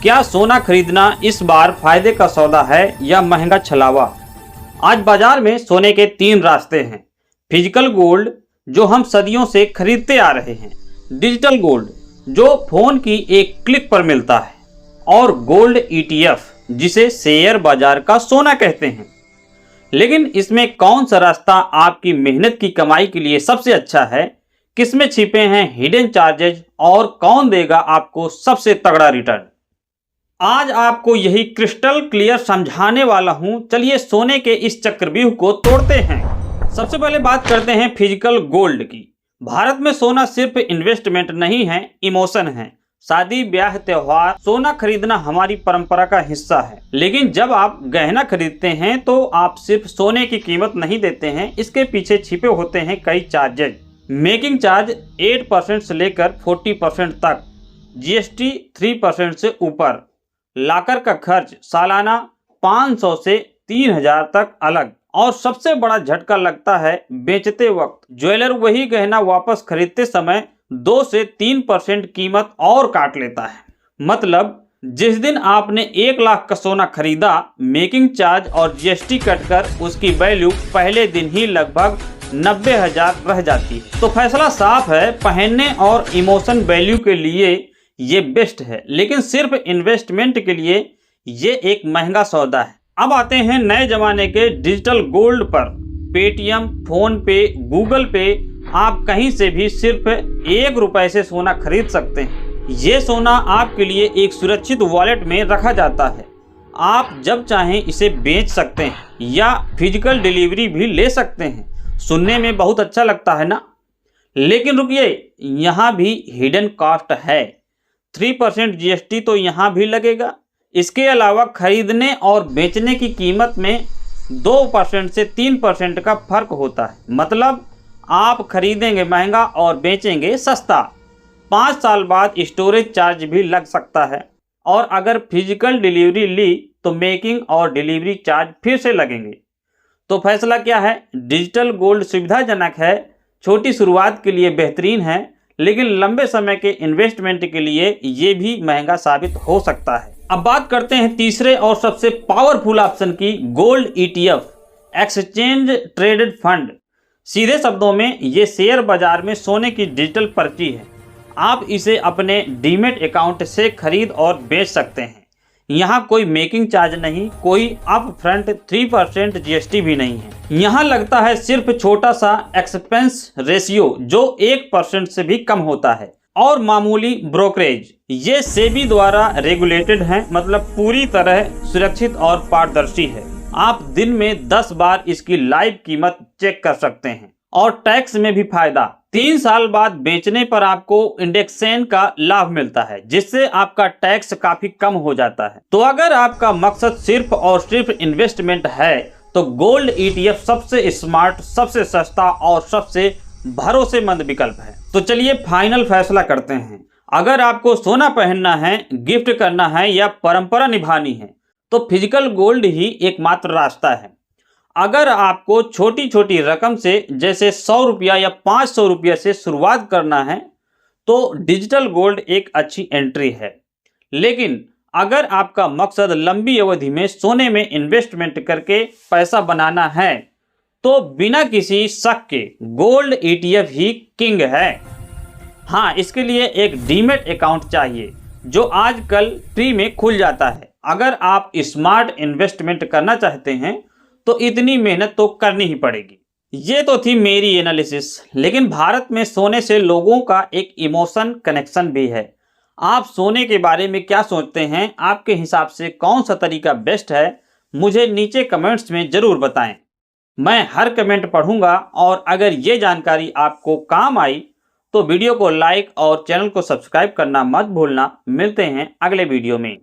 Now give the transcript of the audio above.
क्या सोना खरीदना इस बार फायदे का सौदा है या महंगा छलावा? आज बाजार में सोने के 3 रास्ते हैं। फिजिकल गोल्ड जो हम सदियों से खरीदते आ रहे हैं, डिजिटल गोल्ड जो फोन की एक क्लिक पर मिलता है, और गोल्ड ETF जिसे शेयर बाजार का सोना कहते हैं। लेकिन इसमें कौन सा रास्ता आपकी मेहनत की कमाई के लिए सबसे अच्छा है? किसमें छिपे हैं हिडन चार्जेज और कौन देगा आपको सबसे तगड़ा रिटर्न? आज आपको यही क्रिस्टल क्लियर समझाने वाला हूं। चलिए सोने के इस चक्रव्यूह को तोड़ते हैं। सबसे पहले बात करते हैं फिजिकल गोल्ड की। भारत में सोना सिर्फ इन्वेस्टमेंट नहीं है, इमोशन है। शादी, ब्याह, त्योहार, सोना खरीदना हमारी परंपरा का हिस्सा है। लेकिन जब आप गहना खरीदते हैं तो आप सिर्फ सोने की कीमत नहीं देते हैं, इसके पीछे छिपे होते हैं कई चार्जेज। मेकिंग चार्ज 8% से लेकर 40% तक, GST 3% से ऊपर, लाकर का खर्च सालाना 500 से 3000 तक अलग, और सबसे बड़ा झटका लगता है बेचते वक्त। ज्वेलर वही गहना वापस खरीदते समय 2 से 3% कीमत और काट लेता है। मतलब जिस दिन आपने 1 लाख का सोना खरीदा, मेकिंग चार्ज और GST कटकर उसकी वैल्यू पहले दिन ही लगभग 90,000 रह जाती है। तो फैसला साफ है, पहनने और इमोशन वैल्यू के लिए ये बेस्ट है, लेकिन सिर्फ इन्वेस्टमेंट के लिए ये एक महंगा सौदा है। अब आते हैं नए जमाने के डिजिटल गोल्ड पर। पेटीएम, फोन पे, गूगल पे, आप कहीं से भी सिर्फ 1 रुपए से सोना खरीद सकते हैं। ये सोना आपके लिए एक सुरक्षित वॉलेट में रखा जाता है। आप जब चाहें इसे बेच सकते हैं या फिजिकल डिलीवरी भी ले सकते हैं। सुनने में बहुत अच्छा लगता है ना? लेकिन रुकिए, यहाँ भी हिडन कॉस्ट है। 3% GST तो यहाँ भी लगेगा। इसके अलावा खरीदने और बेचने की कीमत में 2% से 3% का फर्क होता है। मतलब आप खरीदेंगे महंगा और बेचेंगे सस्ता। 5 साल बाद स्टोरेज चार्ज भी लग सकता है, और अगर फिजिकल डिलीवरी ली तो मेकिंग और डिलीवरी चार्ज फिर से लगेंगे। तो फैसला क्या है? डिजिटल गोल्ड सुविधाजनक है, छोटी शुरुआत के लिए बेहतरीन है, लेकिन लंबे समय के इन्वेस्टमेंट के लिए ये भी महंगा साबित हो सकता है। अब बात करते हैं तीसरे और सबसे पावरफुल ऑप्शन की, gold ETF, exchange traded fund. सीधे शब्दों में ये शेयर बाजार में सोने की डिजिटल पर्ची है। आप इसे अपने डीमेट अकाउंट से खरीद और बेच सकते हैं। यहाँ कोई मेकिंग चार्ज नहीं, कोई अप फ्रंट 3% GST भी नहीं है। यहाँ लगता है सिर्फ छोटा सा एक्सपेंस रेशियो जो 1% से भी कम होता है, और मामूली ब्रोकरेज। ये सेबी द्वारा रेगुलेटेड है, मतलब पूरी तरह सुरक्षित और पारदर्शी है। आप दिन में 10 बार इसकी लाइव कीमत चेक कर सकते हैं, और टैक्स में भी फायदा। 3 साल बाद बेचने पर आपको इंडेक्सेशन का लाभ मिलता है, जिससे आपका टैक्स काफी कम हो जाता है। तो अगर आपका मकसद सिर्फ और सिर्फ इन्वेस्टमेंट है तो गोल्ड ETF सबसे स्मार्ट, सबसे सस्ता और सबसे भरोसेमंद विकल्प है। तो चलिए फाइनल फैसला करते हैं। अगर आपको सोना पहनना है, गिफ्ट करना है या परंपरा निभानी है, तो फिजिकल गोल्ड ही एकमात्र रास्ता है। अगर आपको छोटी छोटी रकम से, जैसे 100 रुपया या 500 रुपया से शुरुआत करना है, तो डिजिटल गोल्ड एक अच्छी एंट्री है। लेकिन अगर आपका मकसद लंबी अवधि में सोने में इन्वेस्टमेंट करके पैसा बनाना है, तो बिना किसी शक के गोल्ड ETF ही किंग है। हाँ, इसके लिए एक डीमेट अकाउंट चाहिए, जो आजकल फ्री में खुल जाता है। अगर आप स्मार्ट इन्वेस्टमेंट करना चाहते हैं तो इतनी मेहनत तो करनी ही पड़ेगी। ये तो थी मेरी एनालिसिस, लेकिन भारत में सोने से लोगों का एक इमोशन कनेक्शन भी है। आप सोने के बारे में क्या सोचते हैं? आपके हिसाब से कौन सा तरीका बेस्ट है? मुझे नीचे कमेंट्स में ज़रूर बताएं। मैं हर कमेंट पढ़ूंगा, और अगर ये जानकारी आपको काम आई तो वीडियो को लाइक और चैनल को सब्सक्राइब करना मत भूलना। मिलते हैं अगले वीडियो में।